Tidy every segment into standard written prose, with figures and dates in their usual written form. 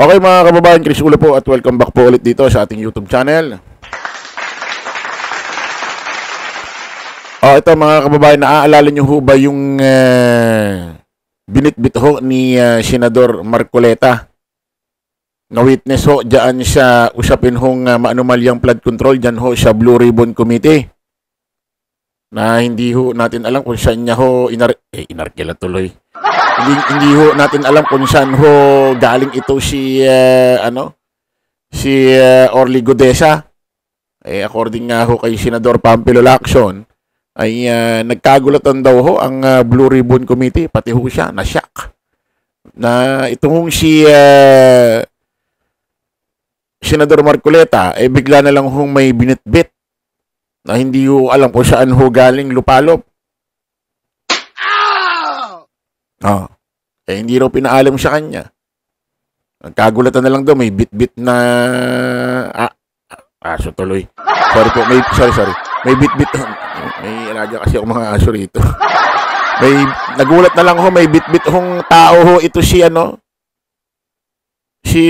Okay mga kababayan, Chris Ulo po at welcome back po ulit dito sa ating YouTube channel. Ito mga kababayan, naaalala nyo ho ba yung binitbit ho ni Senador Marcoleta? Na-witness ho dyan sa usapin hong maanumalyang flood control dyan ho sa Blue Ribbon Committee. Na hindi ho natin alam kung saan niya ho inarkila tuloy. Hindi ho natin alam kung saan ho galing ito si Orly Godesa. According nga ho kay Senador Pampilo Lacson ay nagkagulatan daw ho ang Blue Ribbon Committee, pati ho siya na-shock na itong si Senador Marcoleta bigla na lang hong may binitbit na hindi ho alam kung saan ho galing lupalop. Hindi raw pinaalam sa kanya. Kagulatan na lang daw, may bit-bit na aso tuloy. Sorry po, sorry. May bit-bit. May alaga kasi ako mga aso rito. Nagulat na lang ho, may bit-bit hong tao ho ito si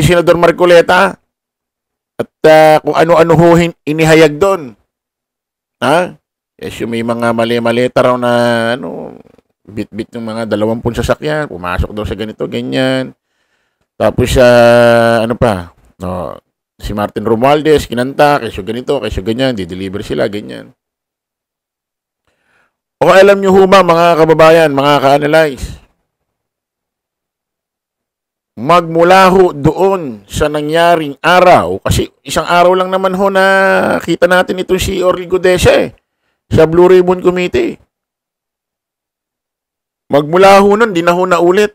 Senador Marcoleta. At kung ano-ano ho inihayag doon. Yes, yung may mga mali-maleta raw na bit-bit ng mga 20 sasakyan, pumasok daw sa ganito, ganyan. Tapos si Martin Romualdez, kinanta, kesyo ganito, kesyo ganyan, di-deliver sila, ganyan. O alam nyo ho ba, mga kababayan, mga ka-analyze, magmula ho doon sa nangyaring araw, kasi isang araw lang naman ho na kita natin ito si Orly Godesa sa Blue Ribbon Committee. Magmula ho nun, di na ho naulit.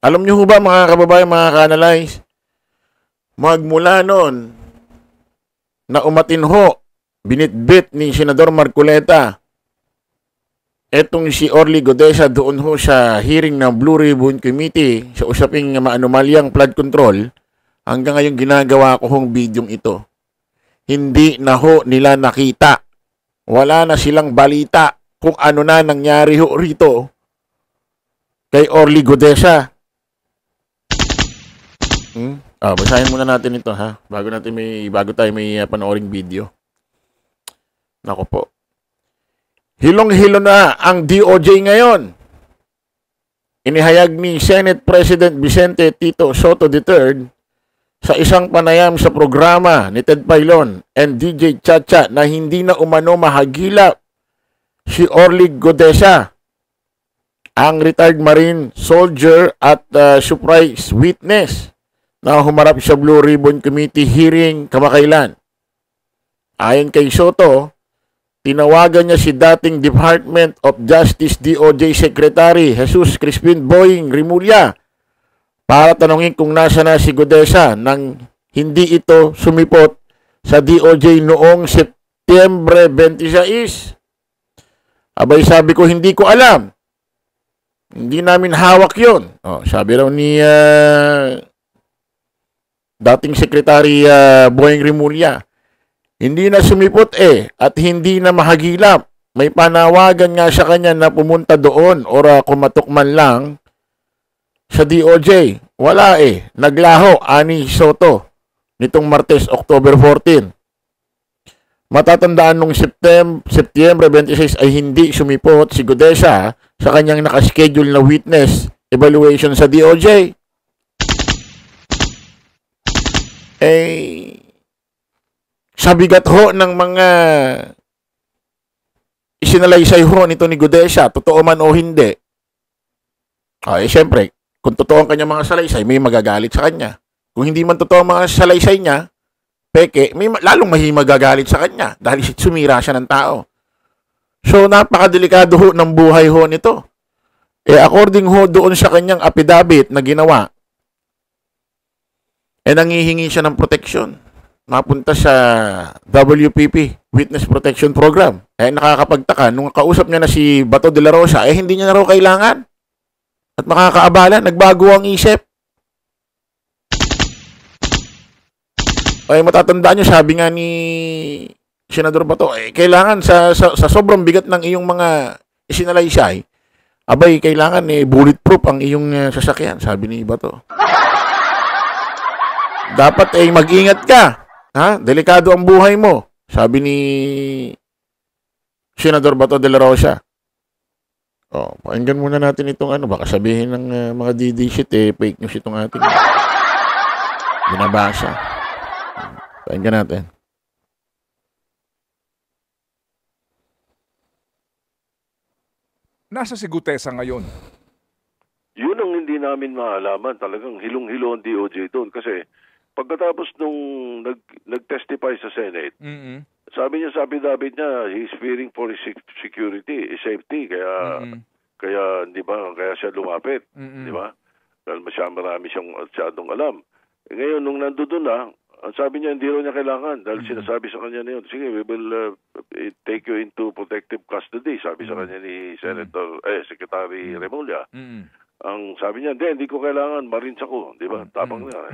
Alam nyo ho ba mga kababayan, mga ka-analyze, magmula nun na umatin ho, binitbit ni Senador Marcoleta etong si Orly Godesa doon ho sa hearing ng Blue Ribbon Committee sa usaping maanumalyang flood control, hanggang ngayon ginagawa ko hong bidyong ito. Hindi na ho nila nakita. Wala na silang balita kung ano na nangyari ho rito kay Orly Godesa. Basahin muna natin ito bago tayo may panooring video. Nako po. Hilong-hilo na ang DOJ ngayon. Inihayag ni Senate President Vicente Tito Soto III sa isang panayam sa programa ni Ted Pailon and DJ Chacha na hindi na umano mahagilap si Orly Godesa, ang retired Marine soldier at surprise witness na humarap sa Blue Ribbon Committee hearing kamakailan. Ayon kay Soto, tinawagan niya si dating Department of Justice DOJ Secretary Jesus Crispin Boying Rimulya para tanungin kung nasa na si Godesa nang hindi ito sumipot sa DOJ noong Setyembre 26. Abay, sabi ko, hindi ko alam. Hindi namin hawak yun. Sabi raw ni dating Secretary Boying Rimulya. Hindi na sumipot at hindi na mahagilap. May panawagan nga sa kanya na pumunta doon o kumatok man lang sa DOJ. Wala Naglaho, ani Soto, nitong Martes, October 14. Matatandaan nung Setyembre 26 ay hindi sumipot si Godesa sa kanyang nakaschedule na witness evaluation sa DOJ. Sa bigat ho ng mga isinalaysay ho nito ni Godesa, totoo man o hindi. Siyempre, kung totoo ang kanyang mga salaysay, may magagalit sa kanya. Kung hindi man totoo ang mga salaysay niya, peke, may lalong magagalit sa kanya dahil sumira siya ng tao. So, napakadelikado ho ng buhay ho nito. According ho doon sa kanyang affidavit na ginawa, nangihingi siya ng protection. Mapunta sa WPP, Witness Protection Program. Nakakapagtaka, nung kausap niya na si Bato de la Rosa, hindi niya na raw kailangan. At makakaabala, nagbago ang isip. Matatandaan niyo, sabi nga ni Senador Bato, kailangan sa sobrang bigat ng iyong mga isinalaysay, abay, kailangan bulletproof ang iyong sasakyan, sabi ni Bato. Dapat ay mag-ingat ka. Ha? Delikado ang buhay mo. Sabi ni Senador Bato de la Rosa. Oh, pakinggan muna natin itong ano. Baka sabihin ng mga DD-shit fake news itong ating binabasa. Pakinggan natin. Nasa si Gutesa ngayon. Yun ang hindi namin maalaman. Talagang hilong-hilo ang DOJ doon. Kasi pagkatapos nung nag-testify sa Senate, sabi niya sa affidavit niya, he's fearing for his security, his safety. Kaya di ba, kaya siya lumapit. Di ba? Dahil marami siyang masyadong alam. Ngayon, nung nandoon na, ang sabi niya, hindi rin niya kailangan. Dahil sinasabi sa kanya na yun, sige, we will take you into protective custody. Sabi sa kanya ni Secretary Remulla. Ang sabi niya, hindi ko kailangan, marines ako. Di ba? Tapang na.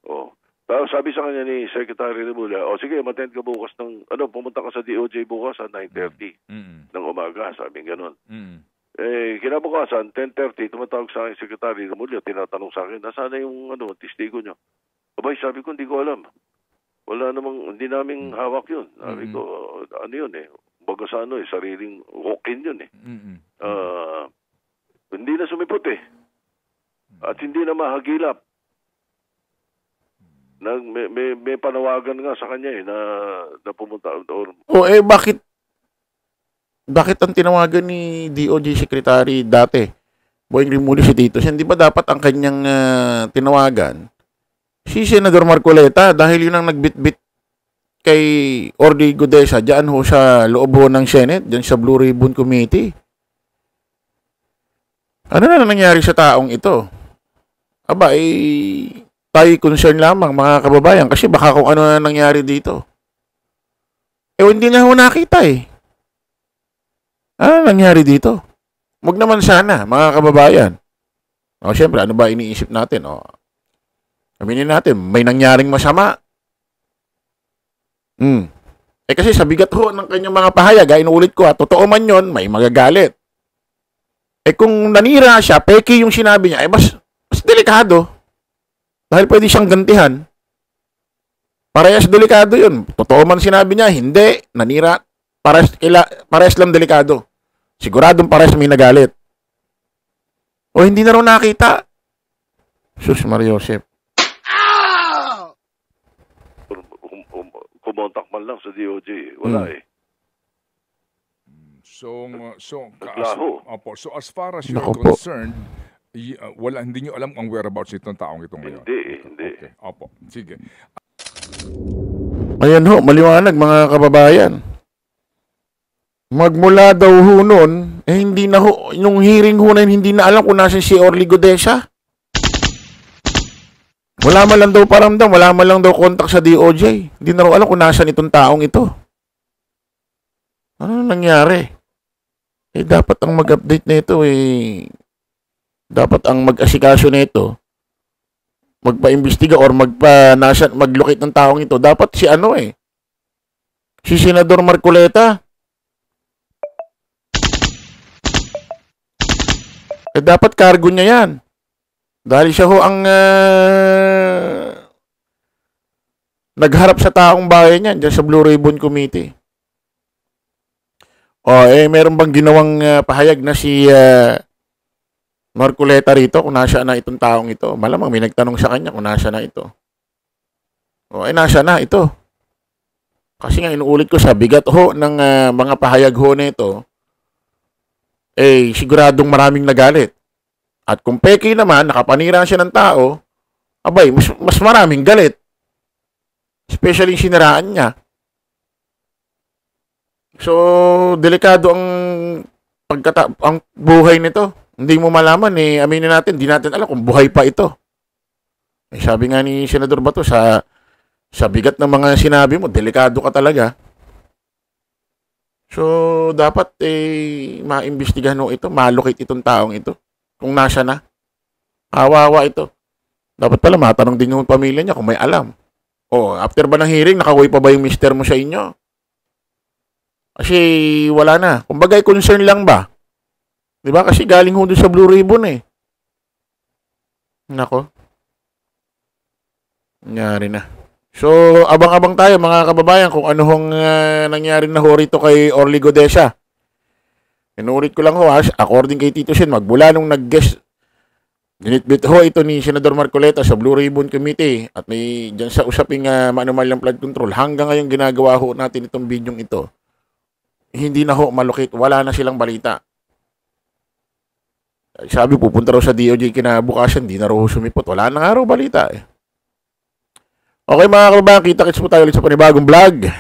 Oh. Tapos sabi sa kanya ni Secretary Remulla, sige, matend ka bukas pumunta ka sa DOJ bukas sa 9:30 ng umaga. Sabi ganun. Kinabukasan, 10:30, tumatawag sa akin Secretary Remulla, tinatanong sa akin, nasaan na yung testigo niyo? Abay, sabi ko, hindi ko alam. Wala namang, hindi namin hawak yun. Sabi ko, ano yun baga sa sariling walk-in yun hindi na sumipot at hindi na mahagilap. May panawagan nga sa kanya na pumunta. Bakit ang tinawagan ni DOJ Secretary dati, Boying Rimulyo si Tito, hindi ba dapat ang kanyang tinawagan si Senador Marcoleta dahil yun ang nagbitbit kay Orly Gudesa dyan ho sa loob ho ng Senate, dyan sa Blue Ribbon Committee. Ano na nangyari sa taong ito? Aba, tayo concern lamang mga kababayan kasi baka kung ano na nangyari dito. Hindi na ho nakita Ano nangyari dito? Wag naman sana, mga kababayan. Siyempre, ano ba iniisip natin? Aminin natin, may nangyaring masama. Kasi sa bigat ho ng kanyang mga pahayag, inuulit ko, totoo man yon, may magagalit. Kung nanira siya, peki yung sinabi niya, mas delikado. Dahil pwede siyang gantihan. Parehas delikado yun. Totoo man sinabi niya, hindi, nanira, parehas lang delikado. Siguradong parehas may nagalit. Hindi na rin nakita. Sus Maria Josep. Kumontak man lang sa DOJ. Wala So as far as Naku you're concerned, hindi nyo alam ang whereabouts itong taong ito ngayon? Hindi. Okay. Opo. Sige. Ayan ho, maliwanag mga kababayan. Magmula daw ho nun, hindi na ho, yung hearing ho na yun, hindi na alam kung nasa si Orly Gudesa. Wala man lang daw paramdam, wala man lang daw contact sa DOJ. Hindi na raw alam kung nasan itong taong ito. Ano nangyari? Dapat ang mag-update na ito dapat ang mag-asikaso na ito, magpa-imbestiga or mag-locate ng taong ito. Dapat si si Senador Marcoleta. Dapat cargo niya yan. Dahil siya ho ang nagharap sa taong bayan niyan dyan sa Blue Ribbon Committee. Meron bang ginawang pahayag na si Marcoleta rito kung nasa na itong taong ito? Malamang may nagtanong sa kanya kung nasa na ito. Nasa na ito. Kasi nga inuulit ko sa bigat ho ng mga pahayag ho na ito, siguradong maraming nagalit. At kung peki naman, nakapanira siya ng tao, mas maraming galit. Especially yung siniraan niya. So, delikado ang buhay nito. Hindi mo malaman aminin natin, hindi natin alam kung buhay pa ito. Sabi nga ni Senador Bato, sa bigat ng mga sinabi mo, delikado ka talaga. So, dapat maimbestigahan mo ito, malocate itong taong ito. Kung nasa na. Kawawa ito. Dapat pala matanong din yung pamilya niya kung may alam. After ba ng hearing, nakauwi pa ba yung mister mo sa inyo? Kasi wala na. Kumbaga, concern lang ba? Diba? Kasi galing ho doon sa Blue Ribbon Nako. Nangyari na. So, abang-abang tayo mga kababayan kung ano hong nangyari na ho rito kay Orly Godesa. Inuulit ko lang ho, according kay Tito Sen, magmula nung nag-guest, dinitbit ho ito ni Senador Marcoleta sa Blue Ribbon Committee at may dyan sa usaping manumal ng flood control. Hanggang ngayon ginagawa ho natin itong bidyong ito. Hindi na ho malukit, wala na silang balita. Sabi, pupunta raw sa DOJ kinabukasan, di na raw sumipot. Wala na nga raw balita eh. Okay mga kababayan, kita-kits po tayo ulit sa panibagong vlog.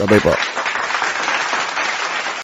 Bye-bye po.